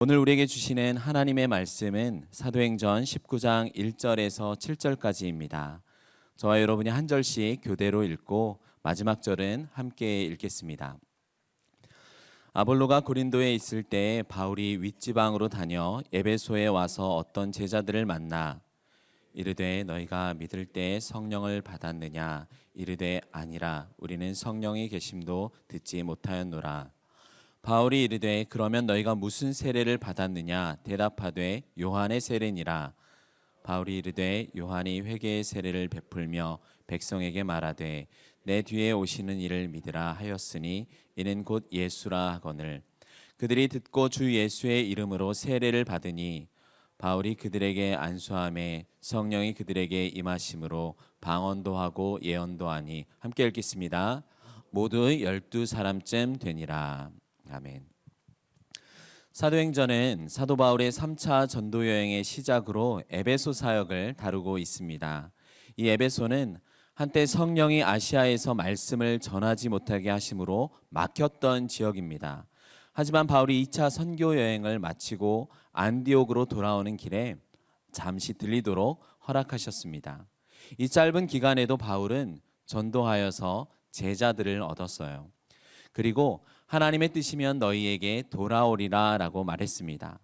오늘 우리에게 주시는 하나님의 말씀은 사도행전 19장 1절에서 7절까지입니다. 저와 여러분이 한 절씩 교대로 읽고 마지막 절은 함께 읽겠습니다. 아볼로가 고린도에 있을 때 바울이 윗지방으로 다녀 에베소에 와서 어떤 제자들을 만나 이르되 너희가 믿을 때 성령을 받았느냐 이르되 아니라 우리는 성령이 계심도 듣지 못하였노라. 바울이 이르되 그러면 너희가 무슨 세례를 받았느냐 대답하되 요한의 세례니라. 바울이 이르되 요한이 회개의 세례를 베풀며 백성에게 말하되 내 뒤에 오시는 이를 믿으라 하였으니 이는 곧 예수라 하거늘 그들이 듣고 주 예수의 이름으로 세례를 받으니 바울이 그들에게 안수하매 성령이 그들에게 임하심으로 방언도 하고 예언도 하니. 함께 읽겠습니다. 모두 12사람쯤 되니라. 아멘. 사도행전은 사도 바울의 3차 전도 여행의 시작으로 에베소 사역을 다루고 있습니다. 이 에베소는 한때 성령이 아시아에서 말씀을 전하지 못하게 하심으로 막혔던 지역입니다. 하지만 바울이 2차 선교 여행을 마치고 안디옥으로 돌아오는 길에 잠시 들리도록 허락하셨습니다. 이 짧은 기간에도 바울은 전도하여서 제자들을 얻었어요. 그리고 하나님의 뜻이면 너희에게 돌아오리라 라고 말했습니다.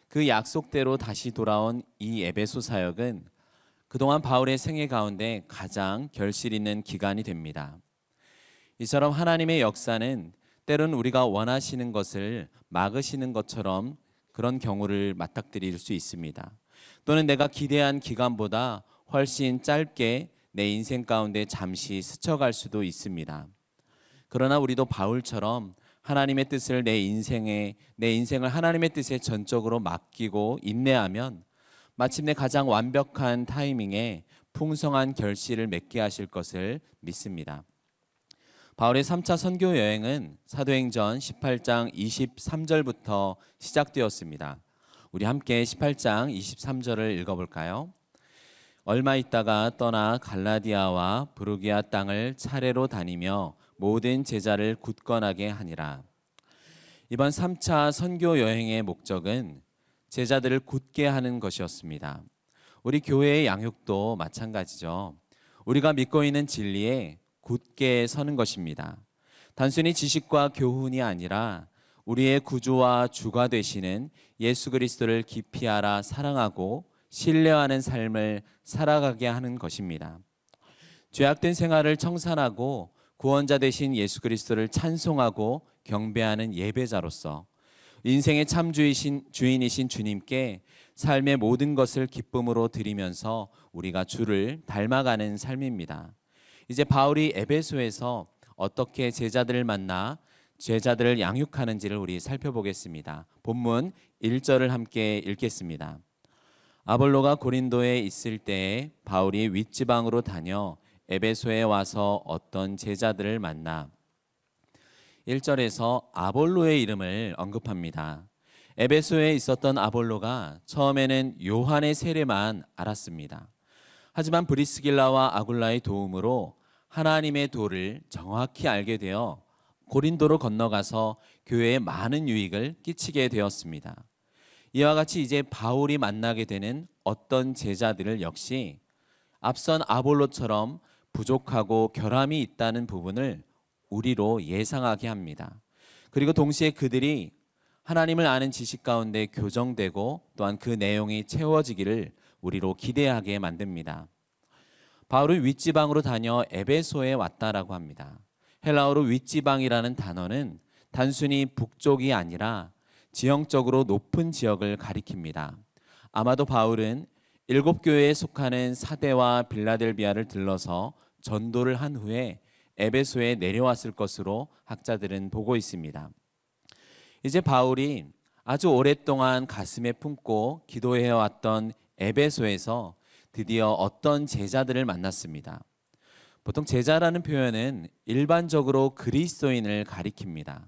그 약속대로 다시 돌아온 이 에베소 사역은 그동안 바울의 생애 가운데 가장 결실 있는 기간이 됩니다. 이처럼 하나님의 역사는 때론 우리가 원하시는 것을 막으시는 것처럼 그런 경우를 맞닥뜨릴 수 있습니다. 또는 내가 기대한 기간보다 훨씬 짧게 내 인생 가운데 잠시 스쳐갈 수도 있습니다. 그러나 우리도 바울처럼 하나님의 뜻을 내 인생을 하나님의 뜻에 전적으로 맡기고 인내하면 마침내 가장 완벽한 타이밍에 풍성한 결실을 맺게 하실 것을 믿습니다. 바울의 3차 선교 여행은 사도행전 18장 23절부터 시작되었습니다. 우리 함께 18장 23절을 읽어볼까요? 얼마 있다가 떠나 갈라디아와 부르기아 땅을 차례로 다니며 모든 제자를 굳건하게 하니라. 이번 3차 선교 여행의 목적은 제자들을 굳게 하는 것이었습니다. 우리 교회의 양육도 마찬가지죠. 우리가 믿고 있는 진리에 굳게 서는 것입니다. 단순히 지식과 교훈이 아니라 우리의 구주와 주가 되시는 예수 그리스도를 깊이 알아 사랑하고 신뢰하는 삶을 살아가게 하는 것입니다. 죄악된 생활을 청산하고 구원자 되신 예수 그리스도를 찬송하고 경배하는 예배자로서 인생의 참 주인이신 주님께 삶의 모든 것을 기쁨으로 드리면서 우리가 주를 닮아가는 삶입니다. 이제 바울이 에베소에서 어떻게 제자들을 만나 제자들을 양육하는지를 우리 살펴보겠습니다. 본문 1절을 함께 읽겠습니다. 아볼로가 고린도에 있을 때에 바울이 윗지방으로 다녀 에베소에 와서 어떤 제자들을 만나. 1절에서 아볼로의 이름을 언급합니다. 에베소에 있었던 아볼로가 처음에는 요한의 세례만 알았습니다. 하지만 브리스길라와 아굴라의 도움으로 하나님의 도를 정확히 알게 되어 고린도로 건너가서 교회에 많은 유익을 끼치게 되었습니다. 이와 같이 이제 바울이 만나게 되는 어떤 제자들을 역시 앞선 아볼로처럼 부족하고 결함이 있다는 부분을 우리로 예상하게 합니다. 그리고 동시에 그들이 하나님을 아는 지식 가운데 교정되고 또한 그 내용이 채워지기를 우리로 기대하게 만듭니다. 바울은 윗지방으로 다녀 에베소에 왔다라고 합니다. 헬라어로 윗지방이라는 단어는 단순히 북쪽이 아니라 지형적으로 높은 지역을 가리킵니다. 아마도 바울은 7교회에 속하는 사데와 빌라델비아를 들러서 전도를 한 후에 에베소에 내려왔을 것으로 학자들은 보고 있습니다. 이제 바울이 아주 오랫동안 가슴에 품고 기도해왔던 에베소에서 드디어 어떤 제자들을 만났습니다. 보통 제자라는 표현은 일반적으로 그리스도인을 가리킵니다.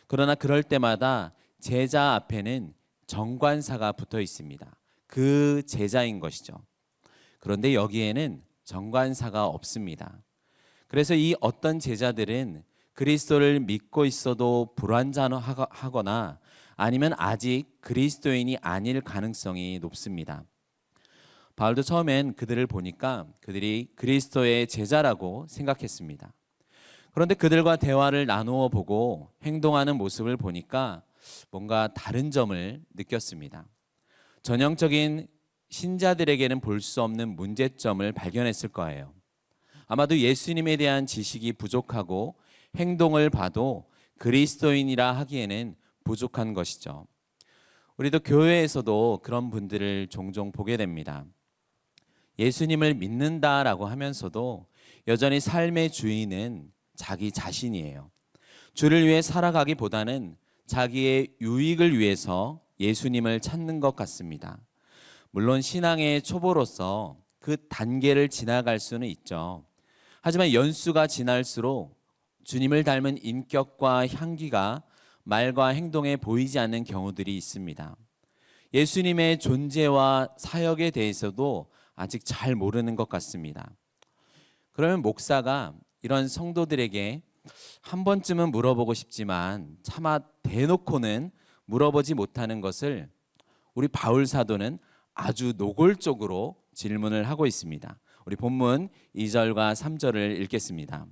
그러나 그럴 때마다 제자 앞에는 정관사가 붙어 있습니다. 그 제자인 것이죠. 그런데 여기에는 정관사가 없습니다. 그래서 이 어떤 제자들은 그리스도를 믿고 있어도 불완전하거나 아니면 아직 그리스도인이 아닐 가능성이 높습니다. 바울도 처음엔 그들을 보니까 그들이 그리스도의 제자라고 생각했습니다. 그런데 그들과 대화를 나누어 보고 행동하는 모습을 보니까 뭔가 다른 점을 느꼈습니다. 전형적인 신자들에게는 볼 수 없는 문제점을 발견했을 거예요. 아마도 예수님에 대한 지식이 부족하고 행동을 봐도 그리스도인이라 하기에는 부족한 것이죠. 우리도 교회에서도 그런 분들을 종종 보게 됩니다. 예수님을 믿는다라고 하면서도 여전히 삶의 주인은 자기 자신이에요. 주를 위해 살아가기보다는 자기의 유익을 위해서 예수님을 찾는 것 같습니다. 물론 신앙의 초보로서 그 단계를 지나갈 수는 있죠. 하지만 연수가 지날수록 주님을 닮은 인격과 향기가 말과 행동에 보이지 않는 경우들이 있습니다. 예수님의 존재와 사역에 대해서도 아직 잘 모르는 것 같습니다. 그러면 목사가 이런 성도들에게 한 번쯤은 물어보고 싶지만 차마 대놓고는 물어보지 못하는 것을 우리 바울 사도는 아주 노골적으로 질문을 하고 있습니다. 우리 본문 2절과 3절을 읽겠습니다.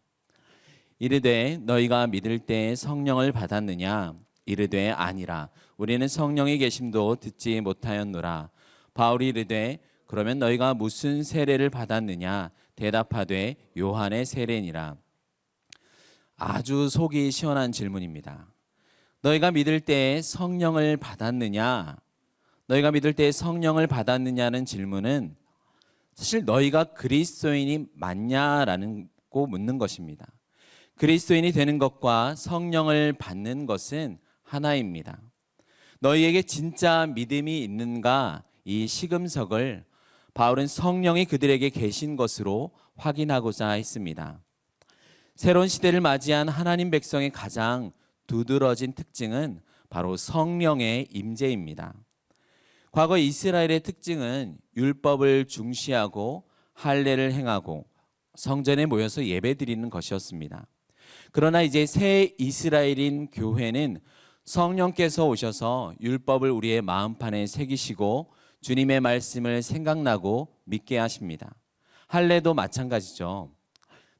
이르되 너희가 믿을 때 성령을 받았느냐? 이르되 아니라 우리는 성령의 계심도 듣지 못하였노라. 바울이 이르되 그러면 너희가 무슨 세례를 받았느냐? 대답하되 요한의 세례니라. 아주 속이 시원한 질문입니다. 너희가 믿을 때 성령을 받았느냐? 너희가 믿을 때 성령을 받았느냐는 질문은 사실 너희가 그리스도인이 맞냐라고 묻는 것입니다. 그리스도인이 되는 것과 성령을 받는 것은 하나입니다. 너희에게 진짜 믿음이 있는가? 이 시금석을 바울은 성령이 그들에게 계신 것으로 확인하고자 했습니다. 새로운 시대를 맞이한 하나님 백성의 가장 두드러진 특징은 바로 성령의 임재입니다. 과거 이스라엘의 특징은 율법을 중시하고 할례를 행하고 성전에 모여서 예배드리는 것이었습니다. 그러나 이제 새 이스라엘인 교회는 성령께서 오셔서 율법을 우리의 마음판에 새기시고 주님의 말씀을 생각나고 믿게 하십니다. 할례도 마찬가지죠.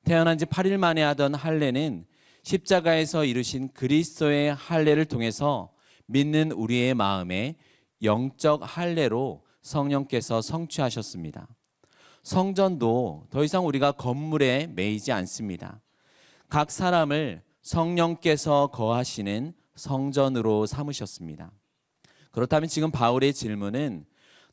태어난 지 8일 만에 하던 할례는 십자가에서 이루신 그리스도의 할례를 통해서 믿는 우리의 마음에 영적 할례로 성령께서 성취하셨습니다. 성전도 더 이상 우리가 건물에 매이지 않습니다. 각 사람을 성령께서 거하시는 성전으로 삼으셨습니다. 그렇다면 지금 바울의 질문은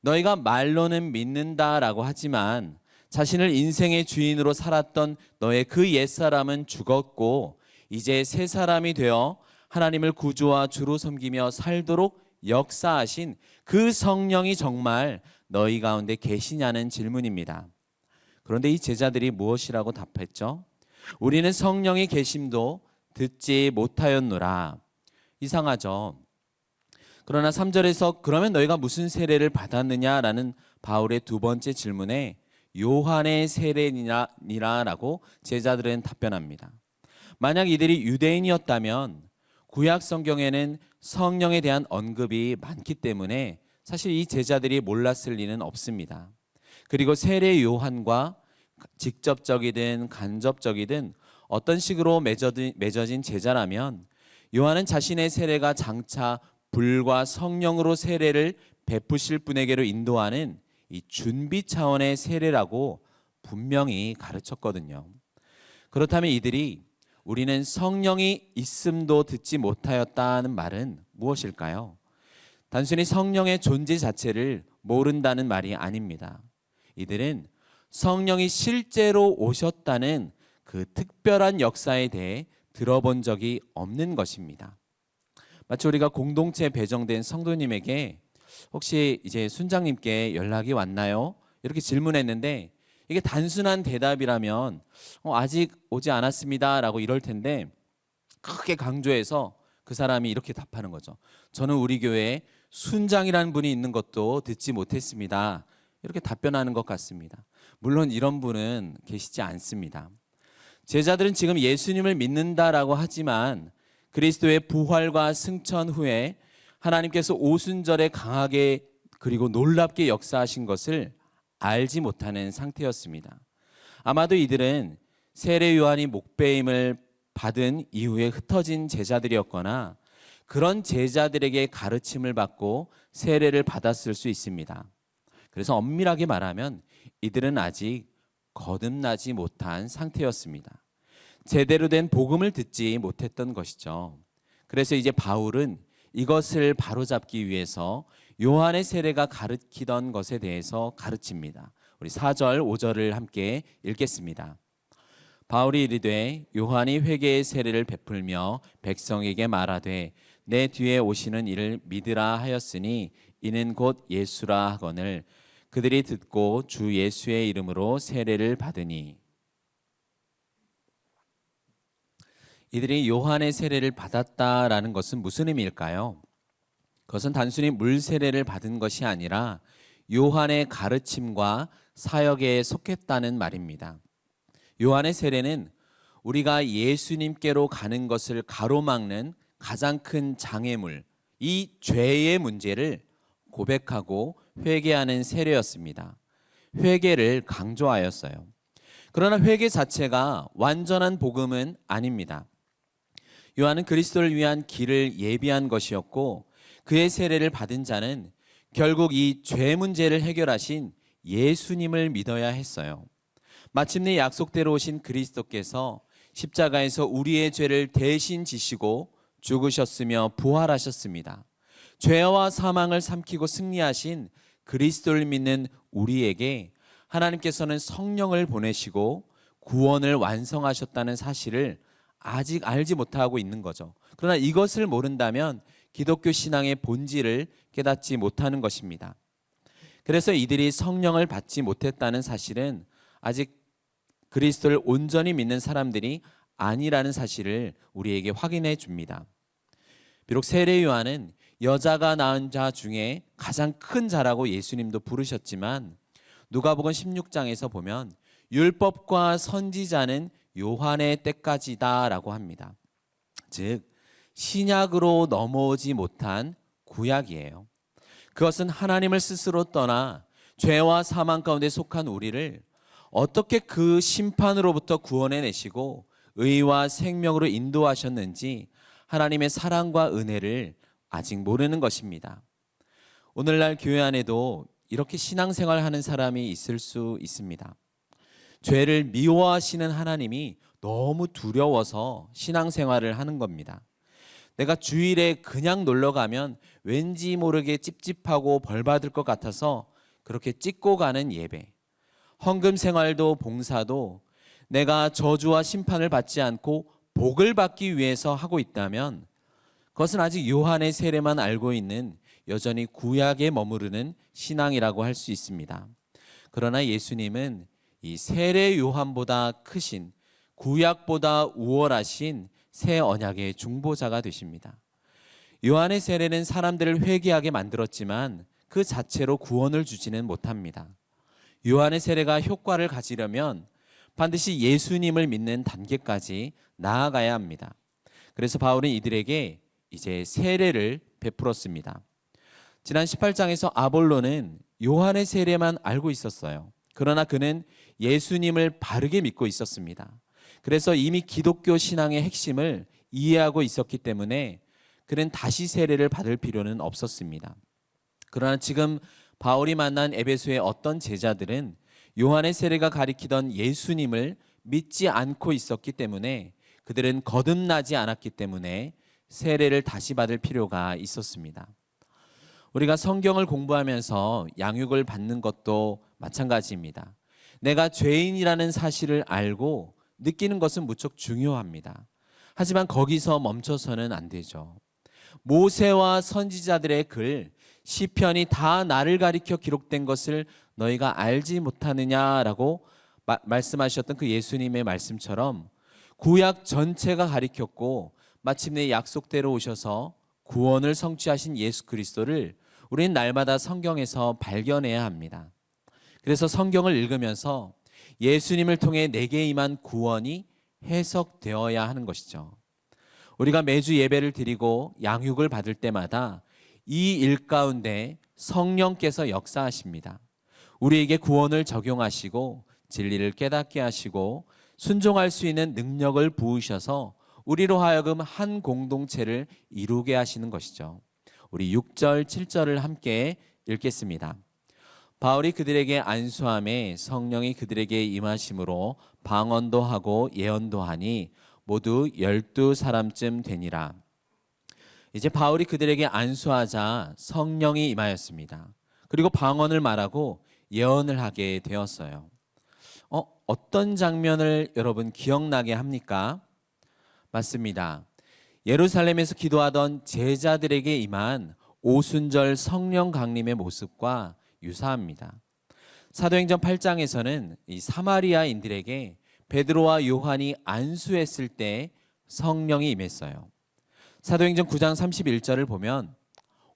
너희가 말로는 믿는다라고 하지만 자신을 인생의 주인으로 살았던 너의 그 옛사람은 죽었고 이제 새 사람이 되어 하나님을 구주와 주로 섬기며 살도록 역사하신 그 성령이 정말 너희 가운데 계시냐는 질문입니다. 그런데 이 제자들이 무엇이라고 답했죠? 우리는 성령이 계심도 듣지 못하였노라. 이상하죠. 그러나 3절에서 그러면 너희가 무슨 세례를 받았느냐라는 바울의 두 번째 질문에 요한의 세례니라라고 제자들은 답변합니다. 만약 이들이 유대인이었다면 구약 성경에는 성령에 대한 언급이 많기 때문에 사실 이 제자들이 몰랐을 리는 없습니다. 그리고 세례 요한과 직접적이든 간접적이든 어떤 식으로 맺어진 제자라면 요한은 자신의 세례가 장차 불과 성령으로 세례를 베푸실 분에게로 인도하는 이 준비 차원의 세례라고 분명히 가르쳤거든요. 그렇다면 이들이 우리는 성령이 있음도 듣지 못하였다는 말은 무엇일까요? 단순히 성령의 존재 자체를 모른다는 말이 아닙니다. 이들은 성령이 실제로 오셨다는 그 특별한 역사에 대해 들어본 적이 없는 것입니다. 마치 우리가 공동체 배정된 성도님에게 혹시 이제 순장님께 연락이 왔나요? 이렇게 질문했는데 이게 단순한 대답이라면 아직 오지 않았습니다라고 이럴 텐데 크게 강조해서 그 사람이 이렇게 답하는 거죠. 저는 우리 교회에 순장이라는 분이 있는 것도 듣지 못했습니다. 이렇게 답변하는 것 같습니다. 물론 이런 분은 계시지 않습니다. 제자들은 지금 예수님을 믿는다라고 하지만 그리스도의 부활과 승천 후에 하나님께서 오순절에 강하게 그리고 놀랍게 역사하신 것을 알지 못하는 상태였습니다. 아마도 이들은 세례 요한이 목배임을 받은 이후에 흩어진 제자들이었거나 그런 제자들에게 가르침을 받고 세례를 받았을 수 있습니다. 그래서 엄밀하게 말하면 이들은 아직 거듭나지 못한 상태였습니다. 제대로 된 복음을 듣지 못했던 것이죠. 그래서 이제 바울은 이것을 바로잡기 위해서 요한의 세례가 가르치던 것에 대해서 가르칩니다. 우리 4절, 5절을 함께 읽겠습니다. 바울이 이르되 요한이 회개의 세례를 베풀며 백성에게 말하되 내 뒤에 오시는 이를 믿으라 하였으니 이는 곧 예수라 하거늘 그들이 듣고 주 예수의 이름으로 세례를 받으니. 이들이 요한의 세례를 받았다라는 것은 무슨 의미일까요? 그것은 단순히 물 세례를 받은 것이 아니라 요한의 가르침과 사역에 속했다는 말입니다. 요한의 세례는 우리가 예수님께로 가는 것을 가로막는 가장 큰 장애물, 이 죄의 문제를 고백하고 회개하는 세례였습니다. 회개를 강조하였어요. 그러나 회개 자체가 완전한 복음은 아닙니다. 요한은 그리스도를 위한 길을 예비한 것이었고 그의 세례를 받은 자는 결국 이 죄 문제를 해결하신 예수님을 믿어야 했어요. 마침내 약속대로 오신 그리스도께서 십자가에서 우리의 죄를 대신 지시고 죽으셨으며 부활하셨습니다. 죄와 사망을 삼키고 승리하신 그리스도를 믿는 우리에게 하나님께서는 성령을 보내시고 구원을 완성하셨다는 사실을 아직 알지 못하고 있는 거죠. 그러나 이것을 모른다면 기독교 신앙의 본질을 깨닫지 못하는 것입니다. 그래서 이들이 성령을 받지 못했다는 사실은 아직 그리스도를 온전히 믿는 사람들이 아니라는 사실을 우리에게 확인해 줍니다. 비록 세례 요한은 여자가 낳은 자 중에 가장 큰 자라고 예수님도 부르셨지만 누가복음 16장에서 보면 율법과 선지자는 요한의 때까지다라고 합니다. 즉 신약으로 넘어오지 못한 구약이에요. 그것은 하나님을 스스로 떠나 죄와 사망 가운데 속한 우리를 어떻게 그 심판으로부터 구원해내시고 의와 생명으로 인도하셨는지 하나님의 사랑과 은혜를 아직 모르는 것입니다. 오늘날 교회 안에도 이렇게 신앙생활하는 사람이 있을 수 있습니다. 죄를 미워하시는 하나님이 너무 두려워서 신앙생활을 하는 겁니다. 내가 주일에 그냥 놀러 가면 왠지 모르게 찝찝하고 벌받을 것 같아서 그렇게 찍고 가는 예배, 헌금 생활도 봉사도 내가 저주와 심판을 받지 않고 복을 받기 위해서 하고 있다면 그것은 아직 요한의 세례만 알고 있는 여전히 구약에 머무르는 신앙이라고 할 수 있습니다. 그러나 예수님은 이 세례 요한보다 크신 구약보다 우월하신 새 언약의 중보자가 되십니다. 요한의 세례는 사람들을 회개하게 만들었지만 그 자체로 구원을 주지는 못합니다. 요한의 세례가 효과를 가지려면 반드시 예수님을 믿는 단계까지 나아가야 합니다. 그래서 바울은 이들에게 이제 세례를 베풀었습니다. 지난 18장에서 아볼로는 요한의 세례만 알고 있었어요. 그러나 그는 예수님을 바르게 믿고 있었습니다. 그래서 이미 기독교 신앙의 핵심을 이해하고 있었기 때문에 그는 다시 세례를 받을 필요는 없었습니다. 그러나 지금 바울이 만난 에베소의 어떤 제자들은 요한의 세례가 가리키던 예수님을 믿지 않고 있었기 때문에 그들은 거듭나지 않았기 때문에 세례를 다시 받을 필요가 있었습니다. 우리가 성경을 공부하면서 양육을 받는 것도 마찬가지입니다. 내가 죄인이라는 사실을 알고 느끼는 것은 무척 중요합니다. 하지만 거기서 멈춰서는 안 되죠. 모세와 선지자들의 글, 시편이 다 나를 가리켜 기록된 것을 너희가 알지 못하느냐라고 말씀하셨던 그 예수님의 말씀처럼 구약 전체가 가리켰고 마침내 약속대로 오셔서 구원을 성취하신 예수 그리스도를 우리는 날마다 성경에서 발견해야 합니다. 그래서 성경을 읽으면서 예수님을 통해 내게 임한 구원이 해석되어야 하는 것이죠. 우리가 매주 예배를 드리고 양육을 받을 때마다 이 일 가운데 성령께서 역사하십니다. 우리에게 구원을 적용하시고 진리를 깨닫게 하시고 순종할 수 있는 능력을 부으셔서 우리로 하여금 한 공동체를 이루게 하시는 것이죠. 우리 6절, 7절을 함께 읽겠습니다. 바울이 그들에게 안수함에 성령이 그들에게 임하심으로 방언도 하고 예언도 하니 모두 12사람쯤 되니라. 이제 바울이 그들에게 안수하자 성령이 임하였습니다. 그리고 방언을 말하고 예언을 하게 되었어요. 어떤 장면을 여러분 기억나게 합니까? 맞습니다. 예루살렘에서 기도하던 제자들에게 임한 오순절 성령 강림의 모습과 유사합니다. 사도행전 8장에서는 이 사마리아인들에게 베드로와 요한이 안수했을 때 성령이 임했어요. 사도행전 9장 31절을 보면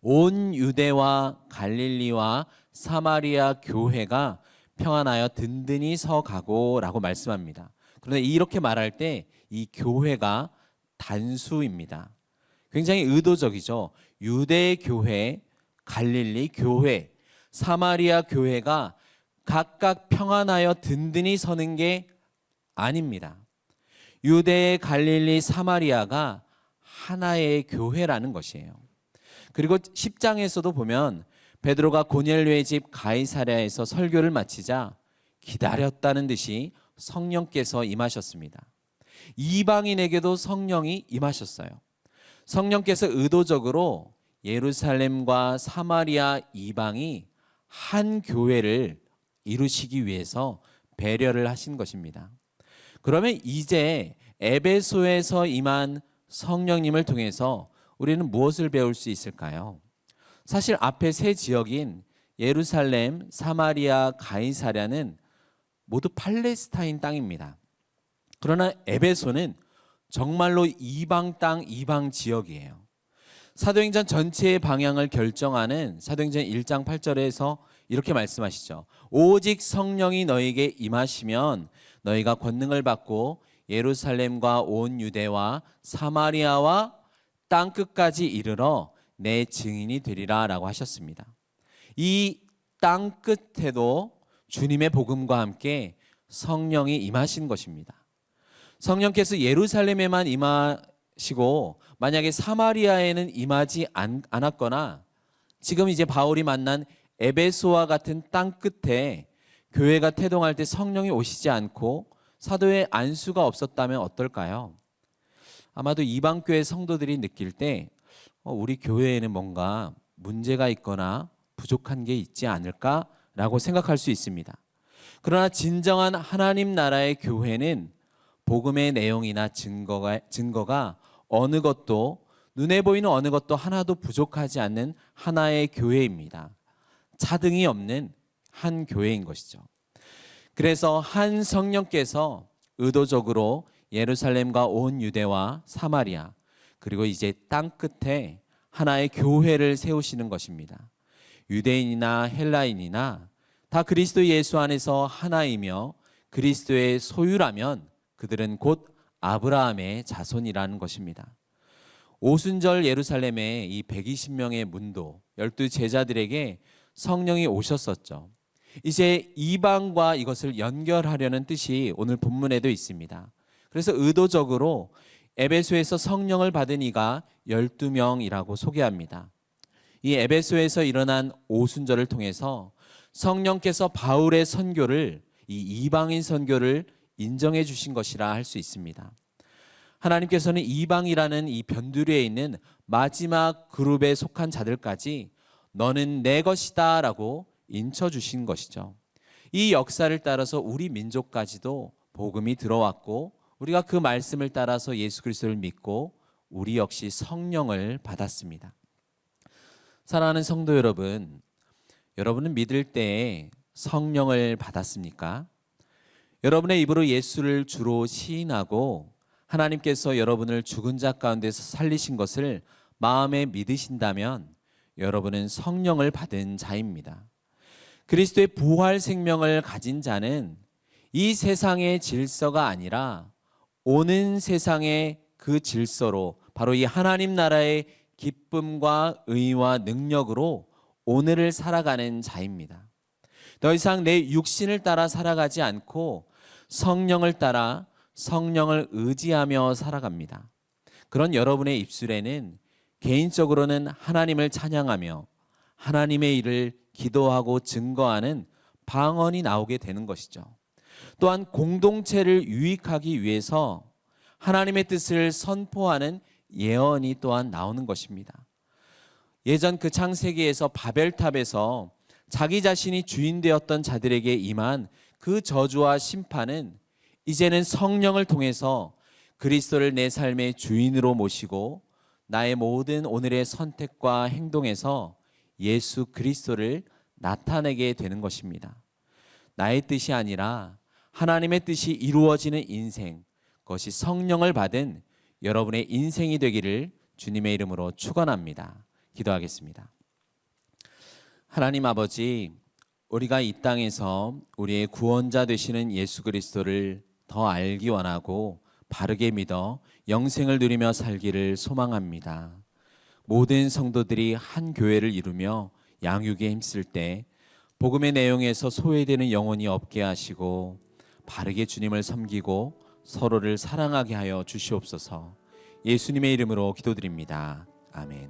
온 유대와 갈릴리와 사마리아 교회가 평안하여 든든히 서가고라고 말씀합니다. 그런데 이렇게 말할 때 이 교회가 단수입니다. 굉장히 의도적이죠. 유대 교회, 갈릴리 교회, 사마리아 교회가 각각 평안하여 든든히 서는 게 아닙니다. 유대, 갈릴리, 사마리아가 하나의 교회라는 것이에요. 그리고 10장에서도 보면 베드로가 고넬료의 집 가이사랴에서 설교를 마치자 기다렸다는 듯이 성령께서 임하셨습니다. 이방인에게도 성령이 임하셨어요. 성령께서 의도적으로 예루살렘과 사마리아 이방이 한 교회를 이루시기 위해서 배려를 하신 것입니다. 그러면 이제 에베소에서 임한 성령님을 통해서 우리는 무엇을 배울 수 있을까요? 사실 앞에 세 지역인 예루살렘, 사마리아, 가이사랴는 모두 팔레스타인 땅입니다. 그러나 에베소는 정말로 이방 땅, 이방 지역이에요. 사도행전 전체의 방향을 결정하는 사도행전 1장 8절에서 이렇게 말씀하시죠. 오직 성령이 너에게 임하시면 너희가 권능을 받고 예루살렘과 온 유대와 사마리아와 땅끝까지 이르러 내 증인이 되리라 라고 하셨습니다. 이 땅끝에도 주님의 복음과 함께 성령이 임하신 것입니다. 성령께서 예루살렘에만 임하시고 만약에 사마리아에는 임하지 않았거나 지금 이제 바울이 만난 에베소와 같은 땅끝에 교회가 태동할 때 성령이 오시지 않고 사도의 안수가 없었다면 어떨까요? 아마도 이방교회 성도들이 느낄 때 우리 교회에는 뭔가 문제가 있거나 부족한 게 있지 않을까라고 생각할 수 있습니다. 그러나 하나님 나라의 교회는 복음의 내용이나 증거가 어느 것도 눈에 보이는 어느 것도 하나도 부족하지 않는 하나의 교회입니다. 차등이 없는 한 교회인 것이죠. 그래서 한 성령께서 의도적으로 예루살렘과 온 유대와 사마리아 그리고 이제 땅끝에 하나의 교회를 세우시는 것입니다. 유대인이나 헬라인이나 다 그리스도 예수 안에서 하나이며 그리스도의 소유라면 그들은 곧 아브라함의 자손이라는 것입니다. 오순절 예루살렘의 이 120명의 문도 12제자들에게 성령이 오셨었죠. 이제 이방과 이것을 연결하려는 뜻이 오늘 본문에도 있습니다. 그래서 의도적으로 에베소에서 성령을 받은 이가 12명이라고 소개합니다. 이 에베소에서 일어난 오순절을 통해서 성령께서 바울의 선교를 이 이방인 선교를 인정해 주신 것이라 할 수 있습니다. 하나님께서는 이방이라는 이 변두리에 있는 마지막 그룹에 속한 자들까지 너는 내 것이다 라고 인쳐주신 것이죠. 이 역사를 따라서 우리 민족까지도 복음이 들어왔고 우리가 그 말씀을 따라서 예수 그리스도를 믿고 우리 역시 성령을 받았습니다. 사랑하는 성도 여러분, 여러분은 믿을 때 성령을 받았습니까? 여러분의 입으로 예수를 주로 시인하고 하나님께서 여러분을 죽은 자 가운데서 살리신 것을 마음에 믿으신다면 여러분은 성령을 받은 자입니다. 그리스도의 부활 생명을 가진 자는 이 세상의 질서가 아니라 오는 세상의 그 질서로 바로 이 하나님 나라의 기쁨과 의와 능력으로 오늘을 살아가는 자입니다. 더 이상 내 육신을 따라 살아가지 않고 성령을 따라 성령을 의지하며 살아갑니다. 그런 여러분의 입술에는 개인적으로는 하나님을 찬양하며 하나님의 일을 기도하고 증거하는 방언이 나오게 되는 것이죠. 또한 공동체를 유익하기 위해서 하나님의 뜻을 선포하는 예언이 또한 나오는 것입니다. 예전 그 창세기에서 바벨탑에서 자기 자신이 주인 되었던 자들에게 임한 그 저주와 심판은 이제는 성령을 통해서 그리스도를 내 삶의 주인으로 모시고 나의 모든 오늘의 선택과 행동에서 예수 그리스도를 나타내게 되는 것입니다. 나의 뜻이 아니라 하나님의 뜻이 이루어지는 인생, 그것이 성령을 받은 여러분의 인생이 되기를 주님의 이름으로 축원합니다. 기도하겠습니다. 하나님 아버지, 우리가 이 땅에서 우리의 구원자 되시는 예수 그리스도를 더 알기 원하고 바르게 믿어 영생을 누리며 살기를 소망합니다. 모든 성도들이 한 교회를 이루며 양육에 힘쓸 때 복음의 내용에서 소외되는 영혼이 없게 하시고 바르게 주님을 섬기고 서로를 사랑하게 하여 주시옵소서. 예수님의 이름으로 기도드립니다. 아멘.